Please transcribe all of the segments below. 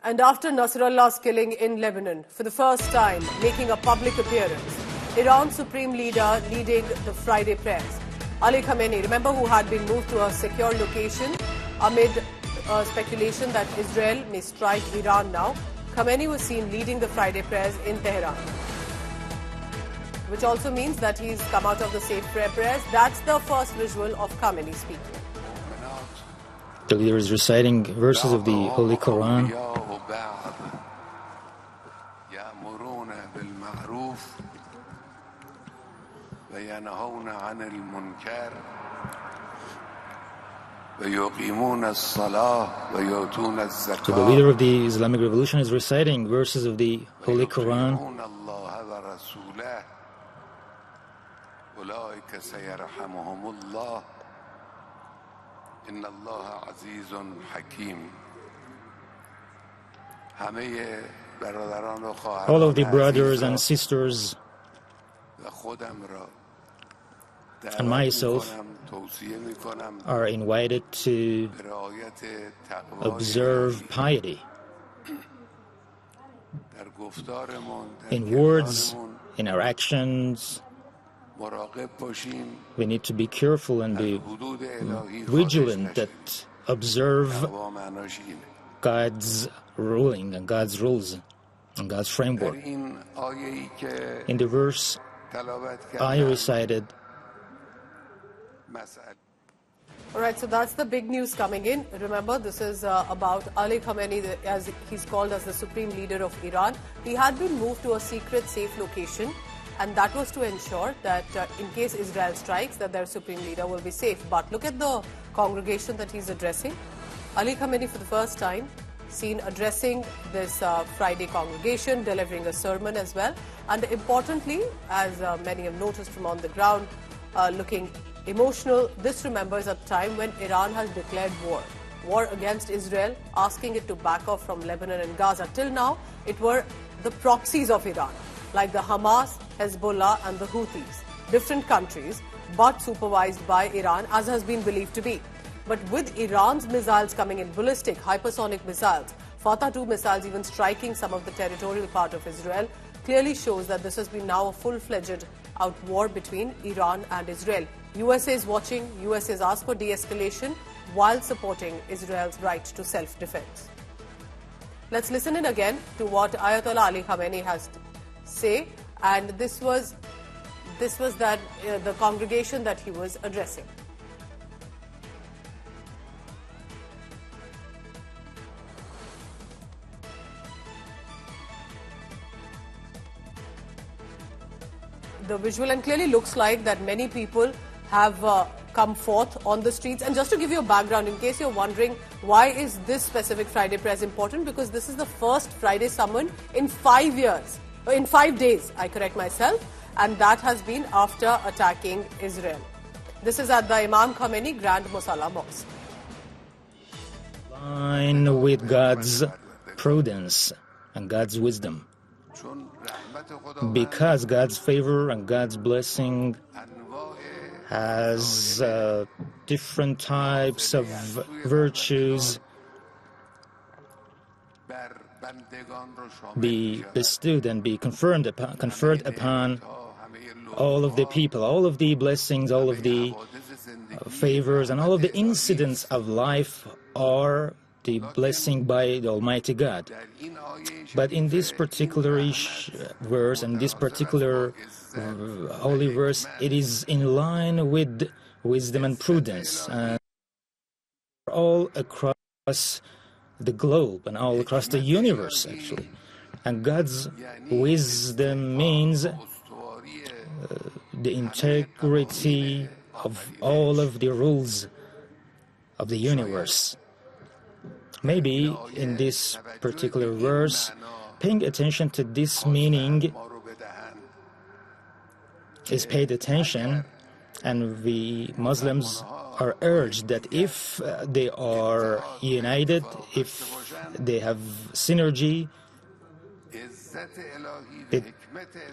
And after Nasrullah's killing in Lebanon, for the first time making a public appearance, Iran's supreme leader leading the Friday prayers. Ali Khamenei, remember, who had been moved to a secure location amid speculation that Israel may strike Iran now. Khamenei was seen leading the Friday prayers in Tehran, which also means that he's come out of the safe prayer prayers. That's the first visual of Khamenei speaking. The leader is reciting verses of the Holy Quran. So the leader of the Islamic Revolution is reciting verses of the Holy Quran. All of the brothers and sisters and myself are invited to observe piety in words, in our actions. We need to be careful and be vigilant that observe God's ruling and God's rules and God's framework. In the verse I recited, all right, so that's the big news coming in. Remember, this is about Ali Khamenei, as he's called as the supreme leader of Iran. He had been moved to a secret, safe location, and that was to ensure that in case Israel strikes, that their supreme leader will be safe. But look at the congregation that he's addressing. Ali Khamenei, for the first time, seen addressing this Friday congregation, delivering a sermon as well. And importantly, as many have noticed from on the ground, looking emotional, this remembers a time when Iran has declared war against Israel, asking it to back off from Lebanon and Gaza. Till now, it were the proxies of Iran, like the Hamas, Hezbollah and the Houthis, different countries, but supervised by Iran, as has been believed to be. But with Iran's missiles coming in, ballistic, hypersonic missiles, Fatah-2 missiles even striking some of the territorial part of Israel, clearly shows that this has been now a full-fledged out war between Iran and Israel. USA is watching. USA has asked for de-escalation while supporting Israel's right to self-defense. Let's listen in again to what Ayatollah Ali Khamenei has to say, and this was that the congregation that he was addressing. The visual, and clearly looks like that many people have come forth on the streets. And just to give you a background, in case you're wondering why is this specific Friday prayers important, because this is the first Friday sermon in 5 years, in 5 days, I correct myself, and that has been after attacking Israel. This is at the Imam Khamenei Grand Musalla Mosque. Line with God's prudence and God's wisdom. Because God's favor and God's blessing has different types of virtues be bestowed and be conferred upon all of the people, all of the blessings, all of the favors, and all of the incidents of life are the blessing by the Almighty God. But in this particular verse, and this particular holy verse, it is in line with wisdom and prudence, and all across the globe and all across the universe, actually. And God's wisdom means the integrity of all of the rules of the universe. Maybe in this particular verse, paying attention to this meaning is paid attention, and we Muslims are urged that if they are united, if they have synergy,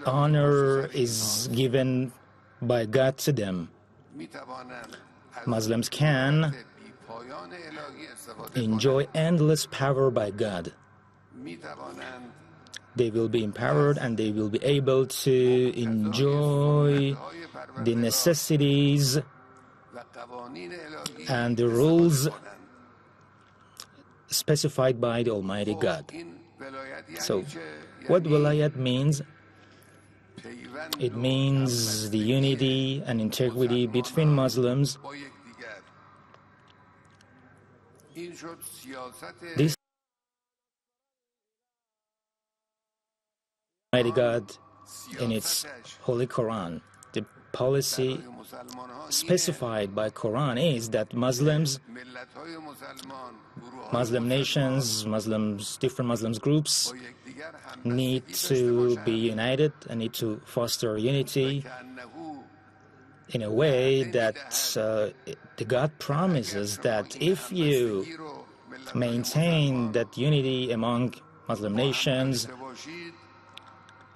honor is given by God to them. Muslims can enjoy endless power by God. They will be empowered and they will be able to enjoy the necessities and the rules specified by the Almighty God. So, what Walayat means? It means the unity and integrity between Muslims. This Almighty God in its Holy Quran, the policy specified by Quran is that Muslims, Muslim nations, Muslims, different Muslim groups need to be united and need to foster unity in a way that the God promises that if you maintain that unity among Muslim nations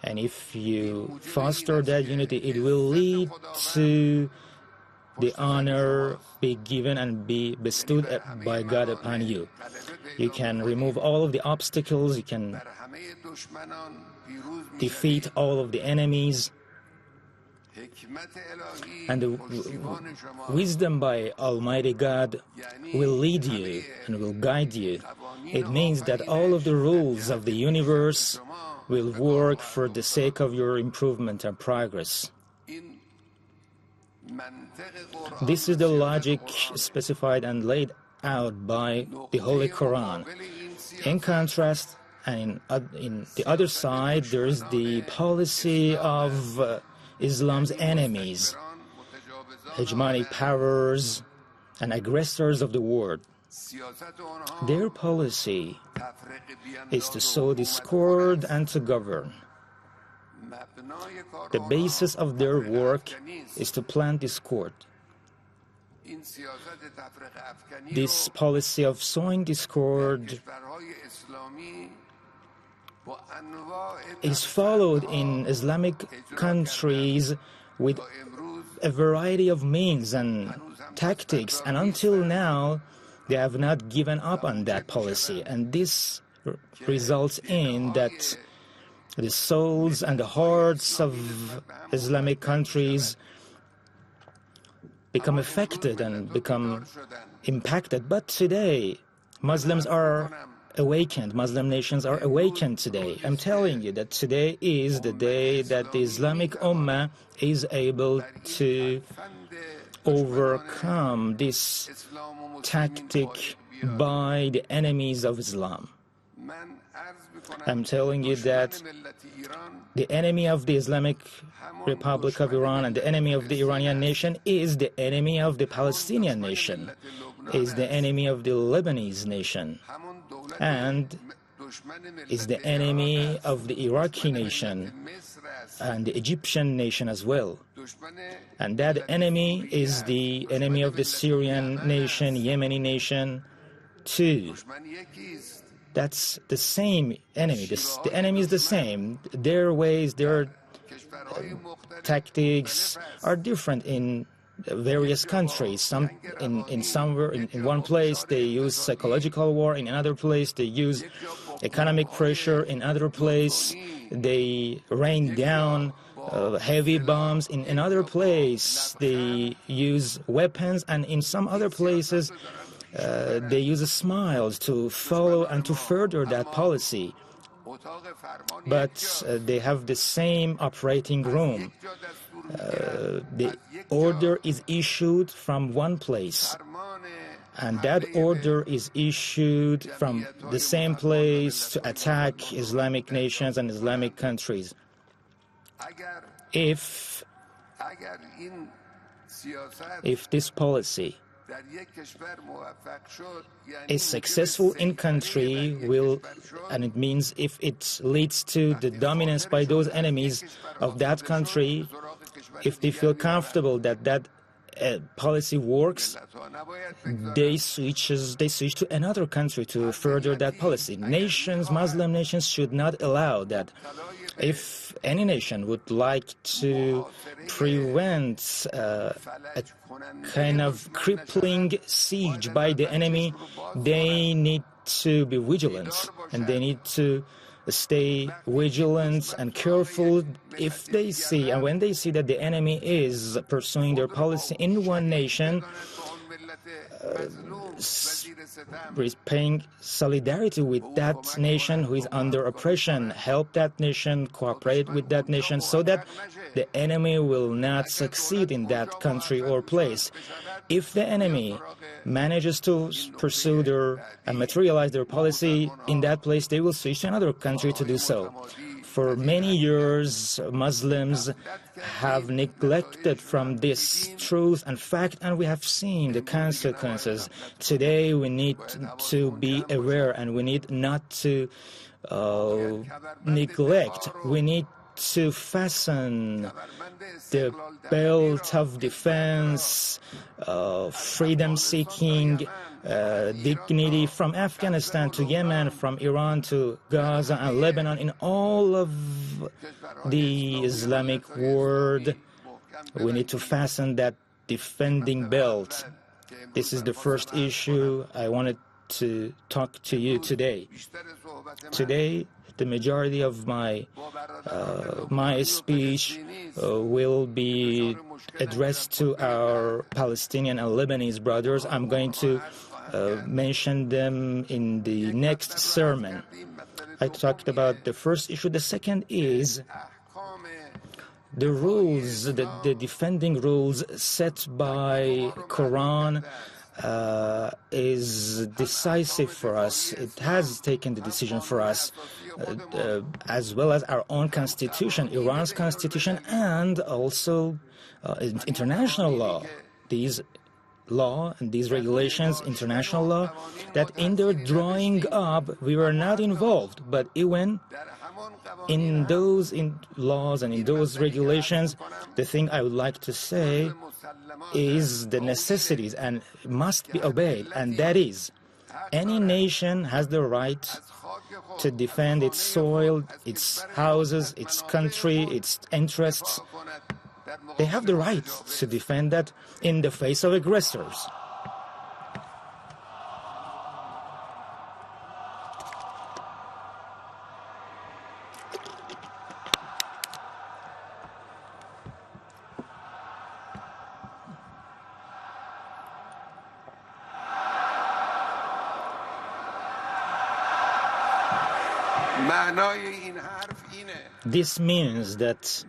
and if you foster that unity, it will lead to the honor be given and be bestowed by God upon you. You can remove all of the obstacles, you can defeat all of the enemies, and the wisdom by Almighty God will lead you and will guide you. It means that all of the rules of the universe will work for the sake of your improvement and progress. This is the logic specified and laid out by the Holy Quran. In contrast, and in the other side, there is the policy of Islam's enemies, hegemonic powers and aggressors of the world. Their policy is to sow discord and to govern. The basis of their work is to plant discord. This policy of sowing discord is followed in Islamic countries with a variety of means and tactics, and until now they have not given up on that policy, and this results in that the souls and the hearts of Islamic countries become affected and become impacted. But today, Muslims are awakened. Muslim nations are awakened today. I'm telling you that today is the day that the Islamic Ummah is able to overcome this tactic by the enemies of Islam. I'm telling you that the enemy of the Islamic Republic of Iran and the enemy of the Iranian nation is the enemy of the Palestinian nation, is the enemy of the Lebanese nation, and is the enemy of the Iraqi nation and the Egyptian nation as well. And that enemy is the enemy of the Syrian nation, Yemeni nation too. That's the same enemy. The enemy is the same. Their ways, their tactics are different in various countries. In one place they use psychological war. In another place they use economic pressure. In another place they rain down heavy bombs. In another place they use weapons, and in some other places they use smiles to follow and to further that policy. But they have the same operating room. The order is issued from one place, and that order is issued from the same place to attack Islamic nations and Islamic countries. If this policy is successful in country, and it means if it leads to the dominance by those enemies of that country, if they feel comfortable that that policy works, they switch to another country to further that policy. Nations, Muslim nations, should not allow that. If any nation would like to prevent a kind of crippling siege by the enemy, they need to be vigilant, and they need to stay vigilant and careful if they see and when they see that the enemy is pursuing their policy in one nation, paying solidarity with that nation who is under oppression, help that nation, cooperate with that nation so that the enemy will not succeed in that country or place. If the enemy manages to pursue their and materialize their policy in that place, they will switch to another country to do so. For many years, Muslims have neglected from this truth and fact, and we have seen the consequences. Today, we need to be aware, and we need not to neglect. We need to fasten the belt of defense, freedom-seeking, dignity from Afghanistan to Yemen, from Iran to Gaza and Lebanon, in all of the Islamic world. We need to fasten that defending belt. This is the first issue I wanted to talk to you today. Today, the majority of my speech will be addressed to our Palestinian and Lebanese brothers. I'm going to mention them in the next sermon. I talked about the first issue. The second is the rules, the defending rules set by Quran is decisive for us. It has taken the decision for us, as well as our own constitution, Iran's constitution, and also international law. These law and these regulations, international law, that in their drawing up, we were not involved, but even in those laws and in those regulations, the thing I would like to say is the necessities and must be obeyed, and that is, any nation has the right to defend its soil, its houses, its country, its interests. They have the right to defend that in the face of aggressors. This means that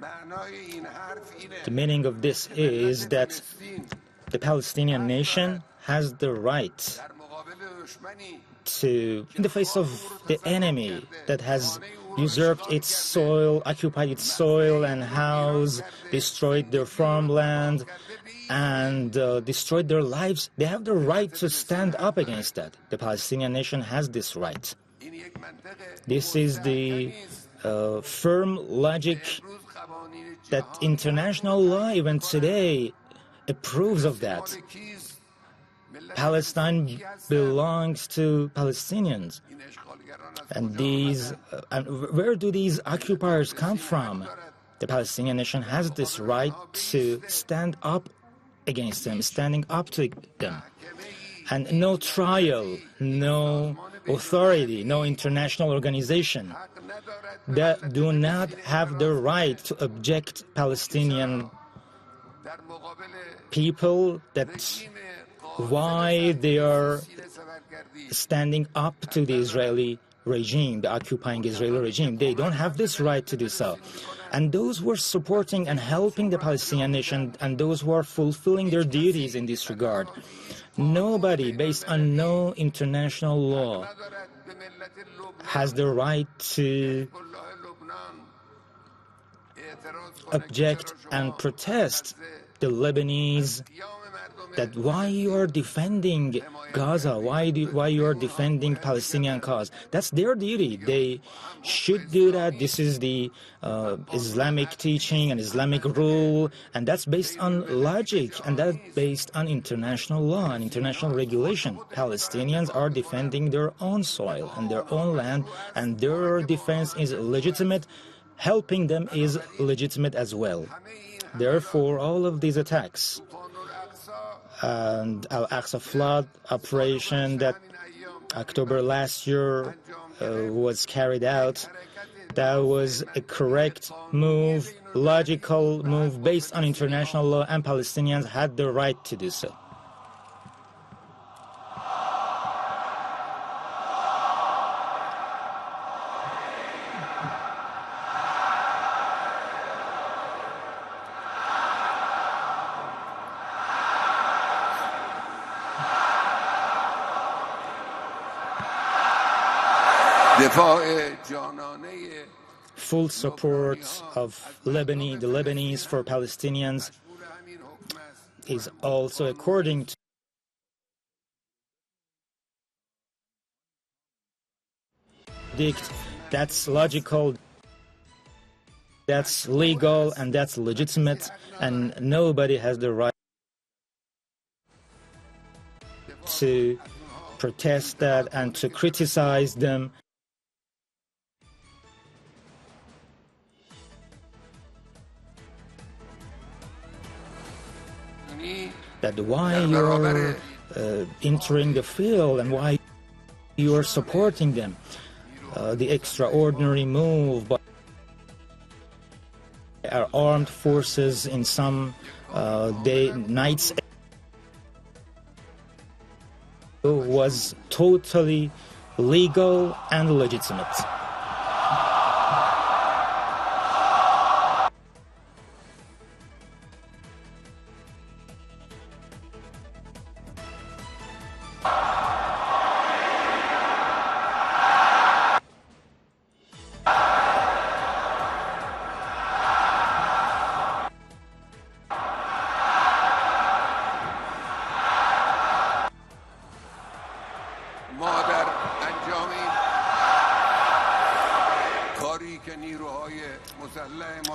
the meaning of this is that the Palestinian nation has the right to, in the face of the enemy that has usurped its soil, occupied its soil and house, destroyed their farmland, and destroyed their lives, they have the right to stand up against that. The Palestinian nation has this right. This is the firm logic that international law even today approves of that. Palestine belongs to Palestinians. And where do these occupiers come from? The Palestinian nation has this right to stand up against them, standing up to them. And no trial, no authority, no international organization that do not have the right to object Palestinian people that why they are standing up to the Israeli regime, the occupying Israeli regime. They don't have this right to do so. And those who are supporting and helping the Palestinian nation and those who are fulfilling their duties in this regard, nobody, based on no international law, has the right to object and protest the Lebanese that why you are defending Gaza, why you are defending Palestinian cause. That's their duty. They should do that. This is the Islamic teaching and Islamic rule, and that's based on logic, and that's based on international law and international regulation. Palestinians are defending their own soil and their own land, and their defense is legitimate. Helping them is legitimate as well. Therefore, all of these attacks and Al-Aqsa flood operation that October last year was carried out, that was a correct move, logical move based on international law, and Palestinians had the right to do so. Full support of the Lebanese for Palestinians is also according to that's logical, that's legal, and that's legitimate, and nobody has the right to protest that and to criticize them. That why you're entering the field and why you're supporting them. The extraordinary move by our armed forces in some nights was totally legal and legitimate.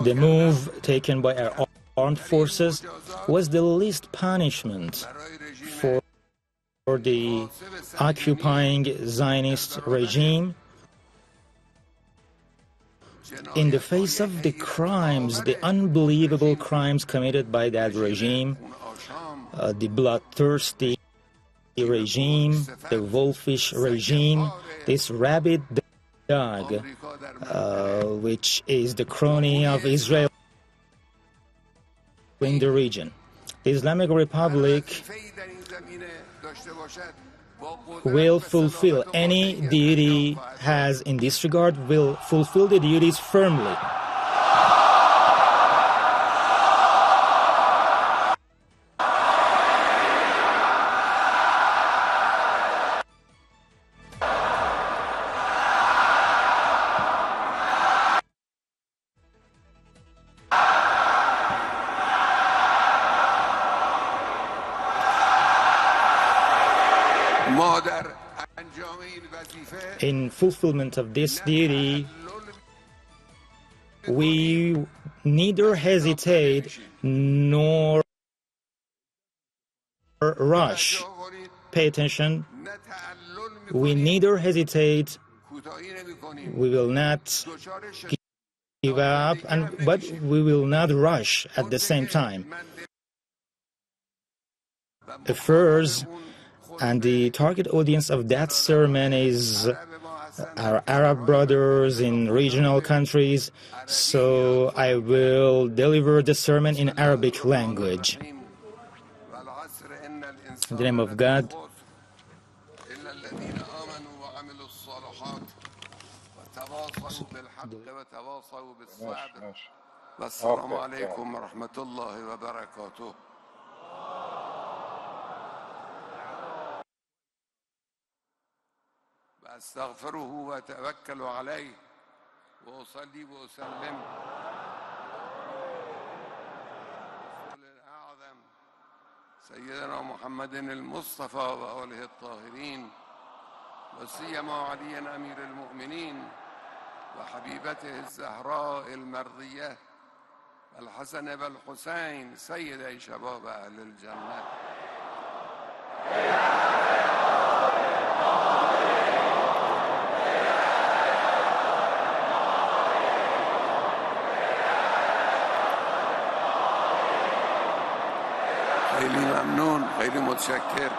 The move taken by our armed forces was the least punishment for the occupying Zionist regime in the face of the crimes, the unbelievable crimes committed by that regime, the bloodthirsty regime, the wolfish regime, this rabid dog, which is the crony of Israel in the region. The Islamic Republic will fulfill any duty has in this regard, will fulfill the duties firmly. In fulfillment of this duty, we neither hesitate nor rush. Pay attention. We neither hesitate, we will not give up, but we will not rush at the same time. First, and the target audience of that sermon is our Arab brothers in regional countries, so I will deliver the sermon in Arabic language. In the name of God. أستغفره وأتوكل عليه وأصلي وأسلم رسول الأعظم سيدنا محمد المصطفى وآله الطاهرين وسيما عليا أمير المؤمنين وحبيبته الزهراء المرضية الحسن والحسين سيدي شباب أهل الجنة. خیلی ممنون، خیلی متشکر.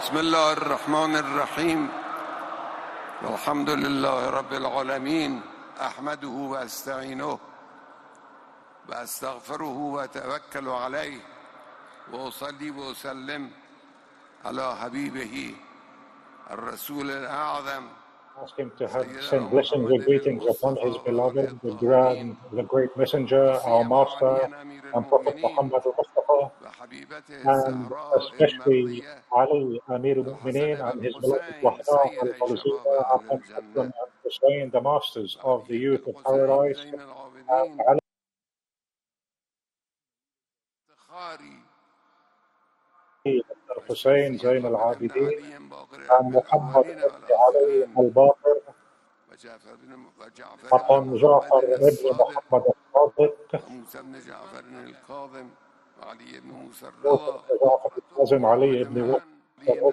بسم الله الرحمن الرحيم والحمد لله رب العالمين أحمده وأستعينه وأستغفره وأتوكل عليه وأصلي وأسلم على حبيبه الرسول الأعظم. Ask him to send blessings and greetings upon his beloved, the great messenger, our master, and Prophet Muhammad al-Mustafa, and especially Ali, Amir al-Mu'mineen, and his beloved Wahda al-Falazina, upon Hassan and Hussein, the masters of the youth of paradise, and Ali al-Hussein, Zain al-Abidin, and Muhammad ibn Ali al-Baqir, upon Ja'far ibn Muhammad al-Sadiq, Ja'far al-Kazim, Ali ibn al-Rida,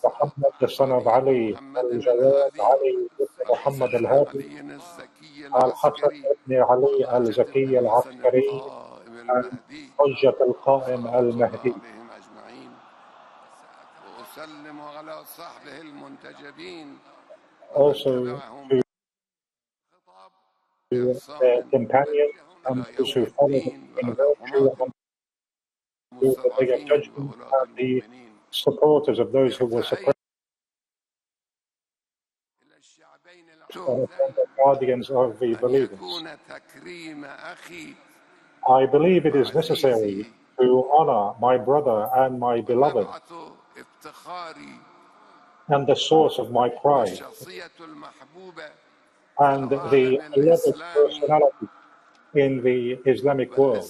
Muhammad the son of Ali al-Jawad, Ali ibn Muhammad al-Hadi, al-Hasan ibn Ali al-Zaki al-Askari, and Hujjat al-Qa'im al-Mahdi. Also to their companions and those who follow them in virtue and do the day of judgment, and the supporters of those who were suppressed, and the guardians of the believers. I believe it is necessary to honor my brother and my beloved and the source of my pride and the beloved personality in the Islamic world,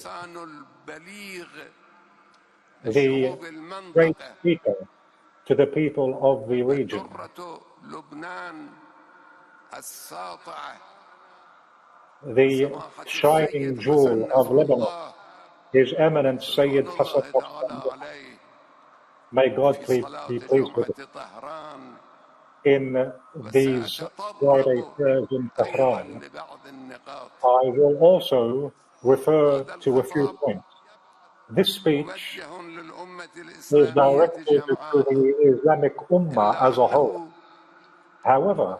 the great speaker to the people of the region, the shining jewel of Lebanon, His Eminence Sayyid Hassan Nasrullah, may God be pleased with him, in these Friday prayers in Tehran. I will also refer to a few points. This speech is directed to the Islamic Ummah as a whole. However,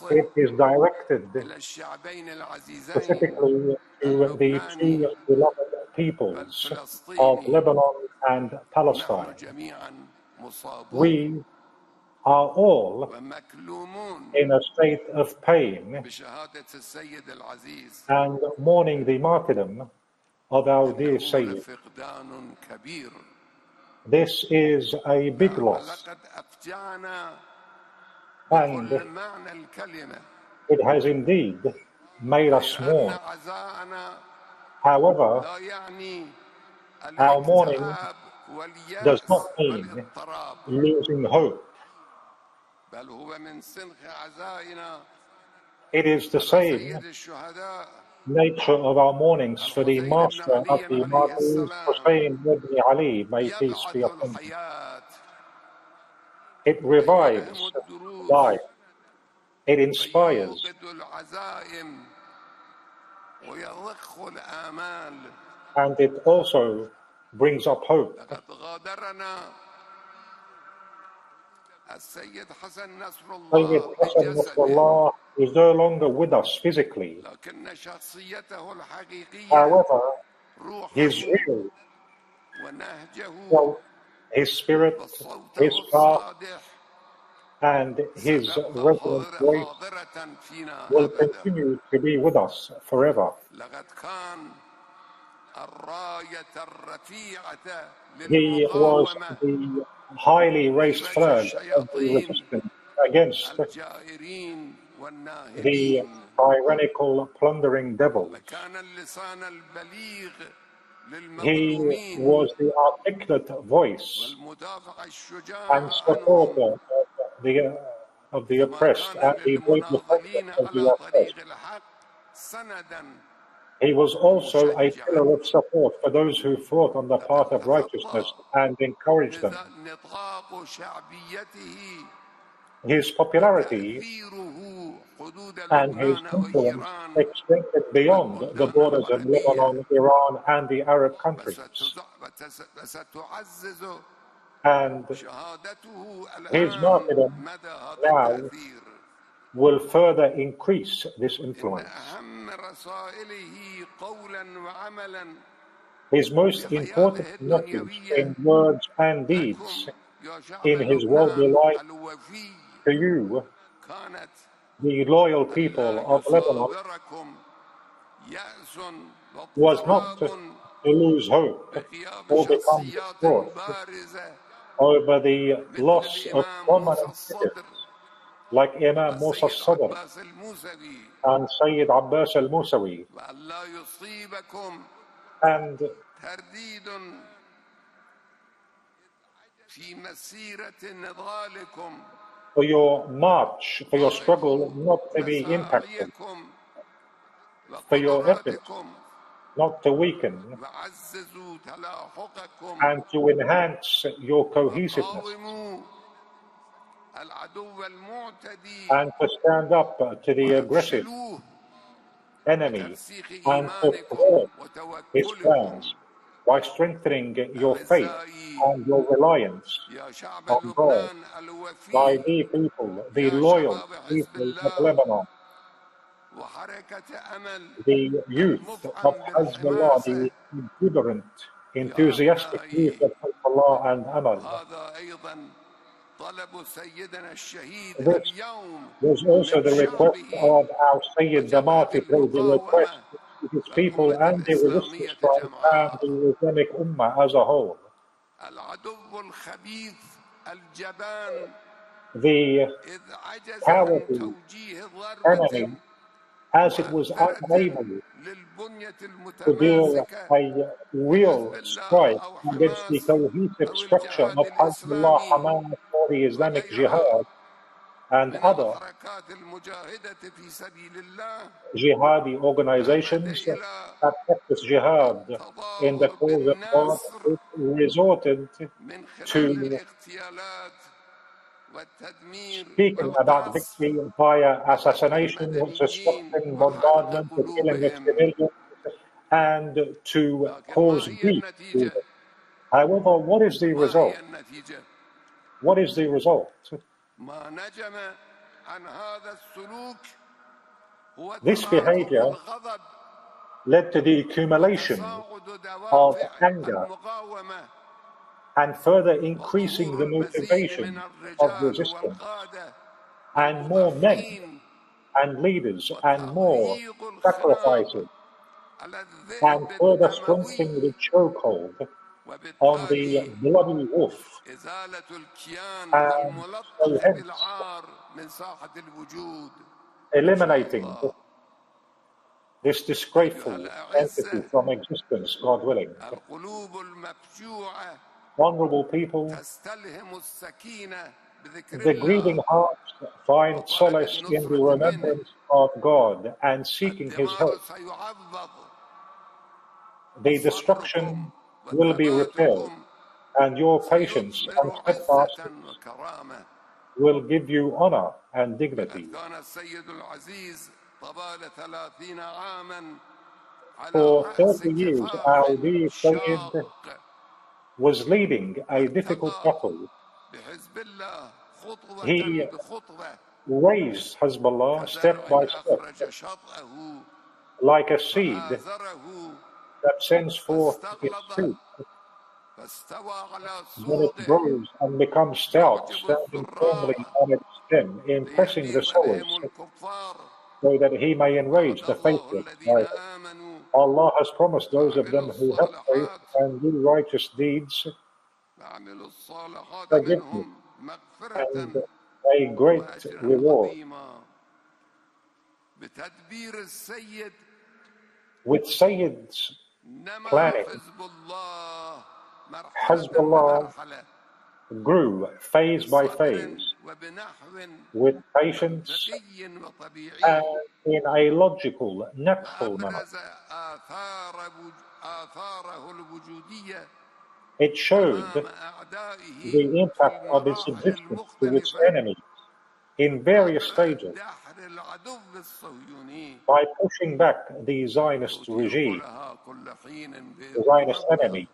it is directed specifically to the two beloved peoples of Lebanon and Palestine. We are all in a state of pain and mourning the martyrdom of our dear Sayyid. This is a big loss, and it has indeed made us mourn. However, our mourning does not mean losing hope. It is the same nature of our mournings for the master of the martyrs, Hussein ibn Ali, may peace be upon him. It revives life. It inspires. And it also brings up hope. Sayyid Hassan Nasrullah is no longer with us physically. However, his real, his spirit, his path, and his resonant voice will continue to be with us forever. He was the highly raised flag of the resistance against the tyrannical, plundering devils. He was the articulate voice and supporter of the oppressed and the brave defender of the oppressed. He was also a pillar of support for those who fought on the path of righteousness and encouraged them. His popularity and his influence extended beyond the borders of Lebanon, Iran, and the Arab countries. And his martyrdom now will further increase this influence. His most important message in words and deeds in his worldly life to you, the loyal people of Lebanon, was not to lose hope or become distraught over the loss of prominent figures like Imam Musa al-Sadr and Sayyid Abbas al-Musawi, and for your march, for your struggle not to be impacted, for your efforts not to weaken, and to enhance your cohesiveness, and to stand up to the aggressive enemy and to thwart his plans by strengthening your faith and your reliance on God, by the people, the loyal people of Lebanon, the youth of Hezbollah, the exuberant, enthusiastic youth of Hezbollah and Amal. This was also the request of our Sayyid the Martyr, the request of his people and the resistance front and the Islamic Ummah as a whole. The cowardly enemy, as it was unable to deal a real strike against the cohesive structure of Hezbollah, Hamas, or the Islamic Jihad, and other jihadi organizations that practice jihad in the cause of God, it resorted to speaking about victory via assassination, destruction, bombardment, the killing of civilians, and to cause grief. However, what is the result? What is the result? This behavior led to the accumulation of anger and further increasing the motivation of resistance, and more men and leaders and more sacrifices, and further strengthening the chokehold on the bloody wolf, and so hence eliminating this disgraceful entity from existence, God willing. Honorable people, the grieving hearts find solace in the remembrance of God and seeking His help. The destruction will be repaired, and your patience and steadfastness will give you honor and dignity. For 30 years, our dear Sayyid was leading a difficult battle. He raised Hezbollah step by step, like a seed that sends forth its fruit. Then it grows and becomes stout, standing firmly on its stem, impressing the sowers, so that he may enrage the faithful. Allah has promised those of them who have faith and do righteous deeds forgiveness and a great reward. With Sayyid's planning, Hezbollah grew phase by phase, with patience and in a logical, natural manner. It showed the impact of its existence to its enemies in various stages by pushing back the Zionist regime, the Zionist enemy.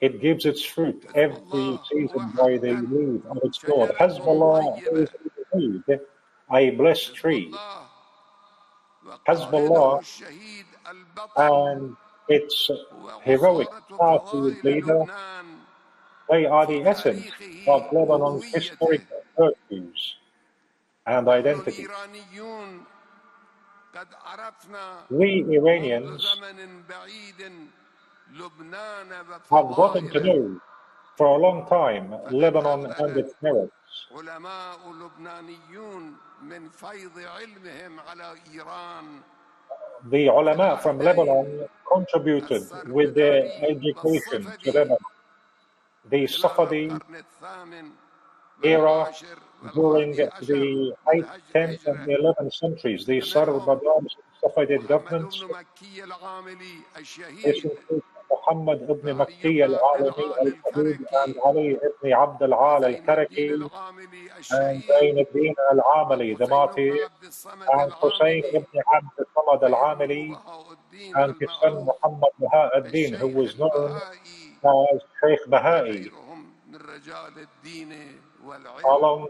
It gives its fruit every season by the leaf of its Lord. Hezbollah is indeed a blessed tree. Hezbollah and its heroic, powerful leader, they are the essence of Lebanon's historic virtues and identity. We Iranians have gotten to know for a long time Lebanon and its merits. The ulama from Lebanon contributed with their education to Lebanon. The Safavi era during the 8th, 10th, and 11th centuries, the Sarbadar Safavid governments, this includes Muhammad ibn Makki al-Alami al-Fahid and Ali ibn Abd al-Al al-Karaki and Zain al-Din al-Amali, the martyr, and Hussein ibn Abd al-Samad al-Amali, and his son Muhammad Baha al-Din, who was known as Sheikh Bahai, along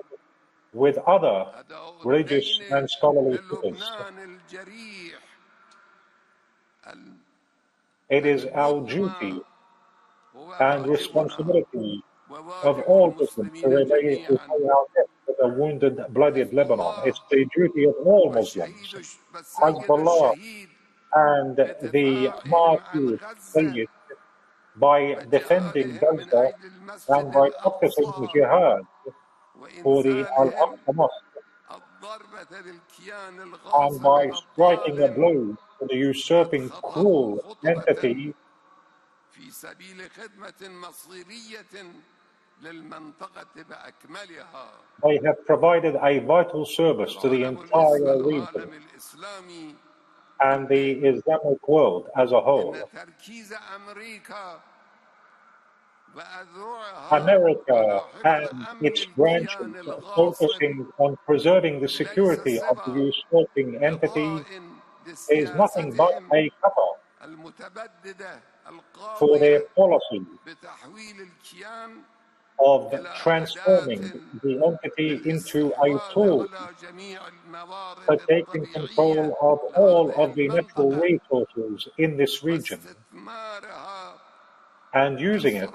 with other religious and scholarly figures. It is our duty and responsibility of all Muslims to pay our debt to the wounded, bloodied Lebanon. It's the duty of all Muslims. Hezbollah and the martyrs say it by defending Gaza and by practicing jihad for the Al-Aqsa Mosque and by striking a blow to the usurping, cruel entity they have provided a vital service to the entire region and the Islamic world as a whole. America and its branches focusing on preserving the security of the usurping entity is nothing but a cover for their policy of transforming the entity into a tool for taking control of all of the natural resources in this region and using it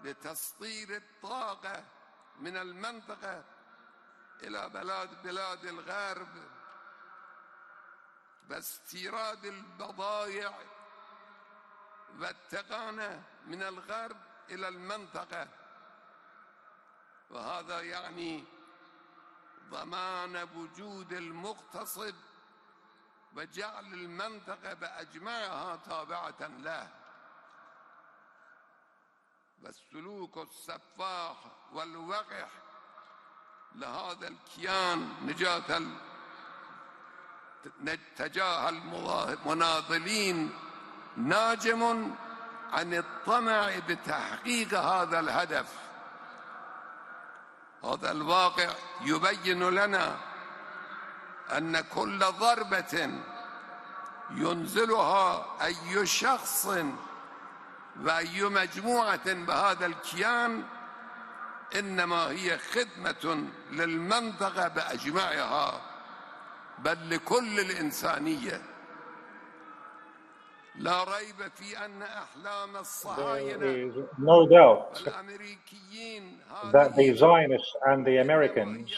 لتسطير الطاقة من المنطقة إلى بلاد الغرب باستيراد البضائع والتقانة من الغرب إلى المنطقة وهذا يعني ضمان وجود المغتصب وجعل المنطقة بأجمعها تابعة له والسلوك السفاح والوقح لهذا الكيان تجاه المناضلين ناجم عن الطمع بتحقيق هذا الهدف. هذا الواقع يبين لنا أن كل ضربة ينزلها أي شخص وأي مجموعة بهذا الكيان إنما هي خدمة للمنطقة بأجمعها بل لكل الإنسانية. لا ريب في أن أحلام الصهاينة والأمريكيين that the Zionists and the Americans,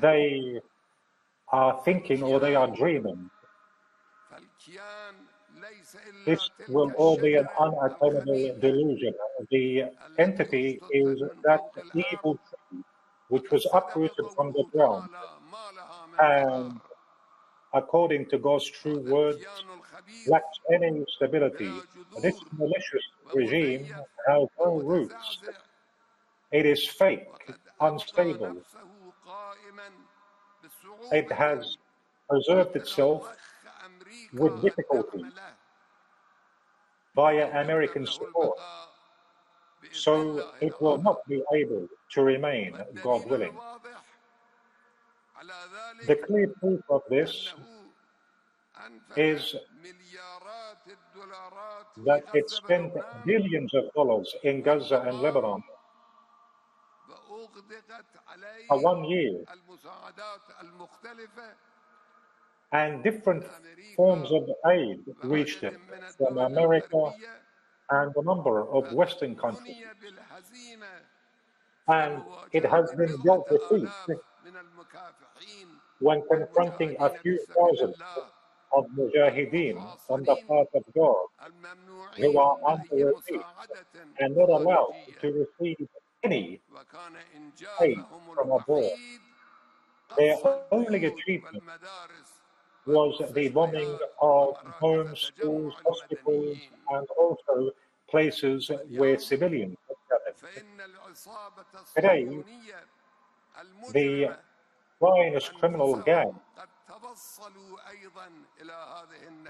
they are thinking or they are dreaming. This will all be an unattainable delusion. The entity is that evil tree which was uprooted from the ground and, according to God's true words, lacks any stability. This malicious regime has no roots. It is fake, unstable. it has preserved itself with difficulty via American support, so it will not be able to remain, God willing. The clear proof of this is that it spent billions of dollars in Gaza and Lebanon for 1 year, and different forms of aid reached it from America and a number of Western countries. And it has been dealt defeat when confronting a few thousand of mujahideen on the path of God who are under arrest and not allowed to receive any aid from abroad. Their only achievement was the bombing of homes, schools, hospitals, and also places where civilians were gathered. Today, the Zionist criminal gang,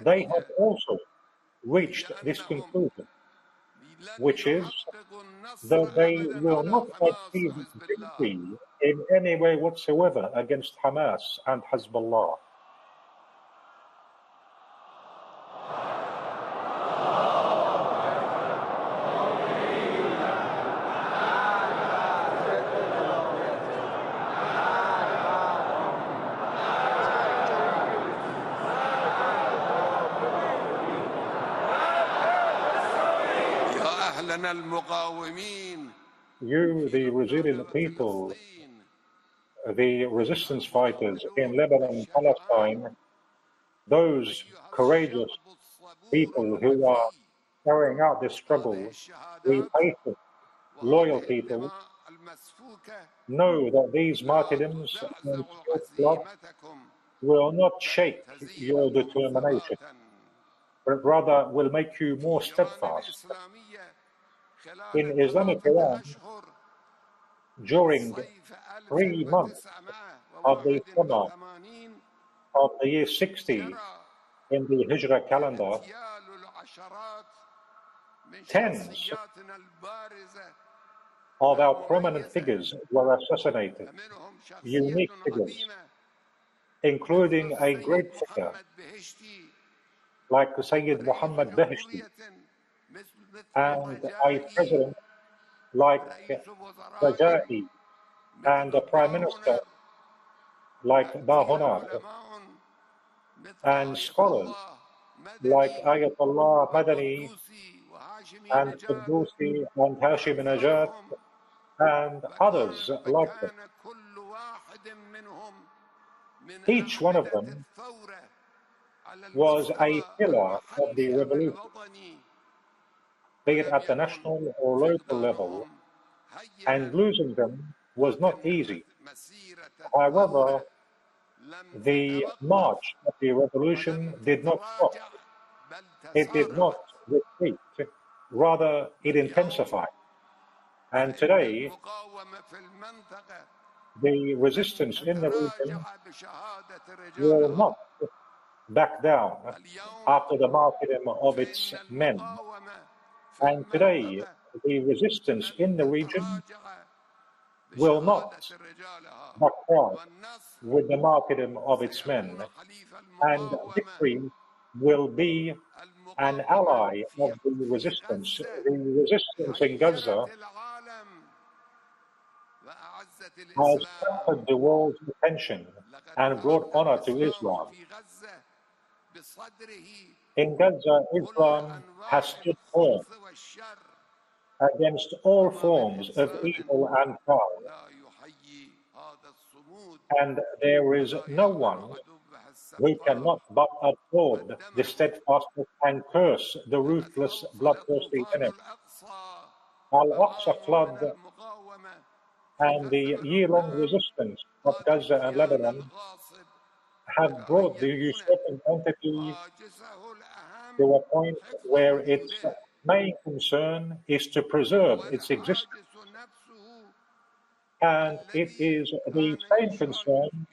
they have also reached this conclusion, which is that they will not achieve victory in any way whatsoever against Hamas and Hezbollah. You, the resilient people, the resistance fighters in Lebanon and Palestine, those courageous people who are carrying out this struggle, the patient, loyal people, know that these martyrdoms and spilled blood will not shake your determination, but rather will make you more steadfast. In Islamic Iran, during 3 months of the summer of the year 60 in the Hijra calendar, tens of our prominent figures were assassinated, unique figures, including a great figure like Sayyid Muhammad Beheshti, and a president like Rajai, and a prime minister like Bahonar, and scholars like Ayatollah Madani and Quddusi and Hashim Najat and others like them. Each one of them was a pillar of the revolution, be it at the national or local level, and losing them was not easy. However, the march of the revolution did not stop. It did not retreat. Rather, it intensified. And today, the resistance in the region will not back down after the martyrdom of its men. And today, the resistance in the region will not back down with the martyrdom of its men. And victory will be an ally of the resistance. The resistance in Gaza has captured the world's attention and brought honor to Islam. In Gaza, Islam has stood firm against all forms of evil and crime. And there is no one who cannot but applaud the steadfastness and curse the ruthless, bloodthirsty enemy. Al-Aqsa flood and the year-long resistance of Gaza and Lebanon have brought the usurping entity to a point where its main concern is to preserve its existence. And it is the same concern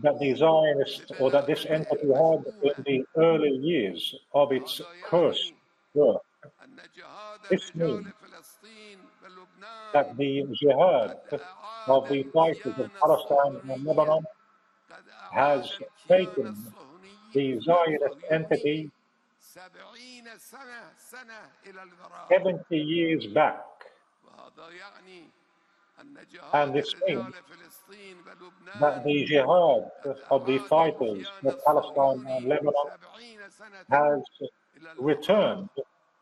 that the Zionist, or that this entity had in the early years of its cursed work. This means that the jihad of the fighters of Palestine and Lebanon has taken the Zionist entity 70 years back. And this means that the jihad of the fighters of Palestine and Lebanon has returned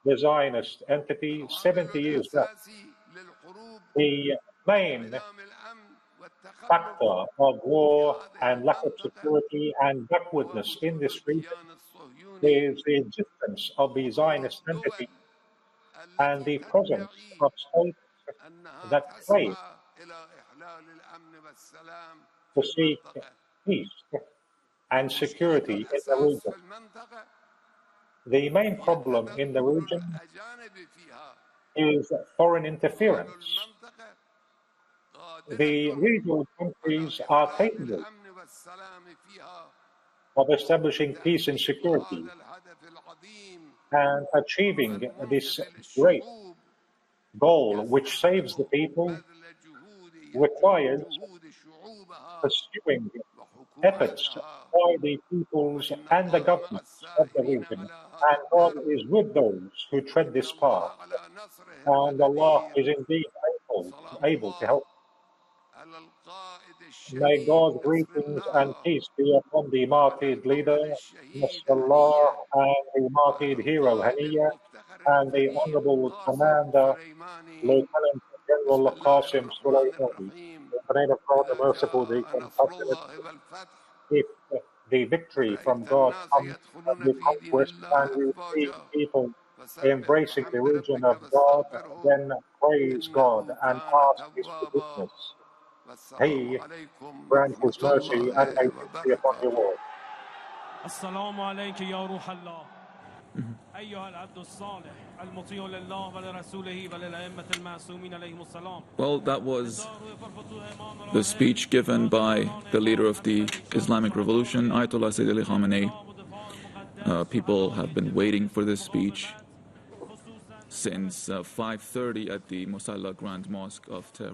the Zionist entity 70 years back. The main factor of war and lack of security and backwardness in this region is the existence of the Zionist entity and the presence of states that claim to seek peace and security in the region. The main problem in the region is foreign interference. The regional countries are capable of establishing peace and security and achieving this great goal, which saves the people, requires pursuing efforts by the peoples and the governments of the region. And God is with those who tread this path. And Allah is indeed able to help. May God's greetings and peace be upon the martyred leader, Nasrullah, and the martyred hero, Haniya, and the honorable commander, Lieutenant General Qasim Soleimani. In the name of God, the merciful, the compassionate, if the victory from God comes and the conquest, and we see people embracing the region of God, then praise God and ask His forgiveness. He grant His mercy and may peace be upon you all. السلام عليك يا روح الله أيها العبد الصالح المطيع لله ولرسوله وللأئمة المعصومين عليهم السلام. Well, that was the speech given by the leader of the Islamic Revolution, Ayatollah Sayyid Ali Khamenei. People have been waiting for this speech since 5:30 at the Musalla Grand Mosque of Tehran.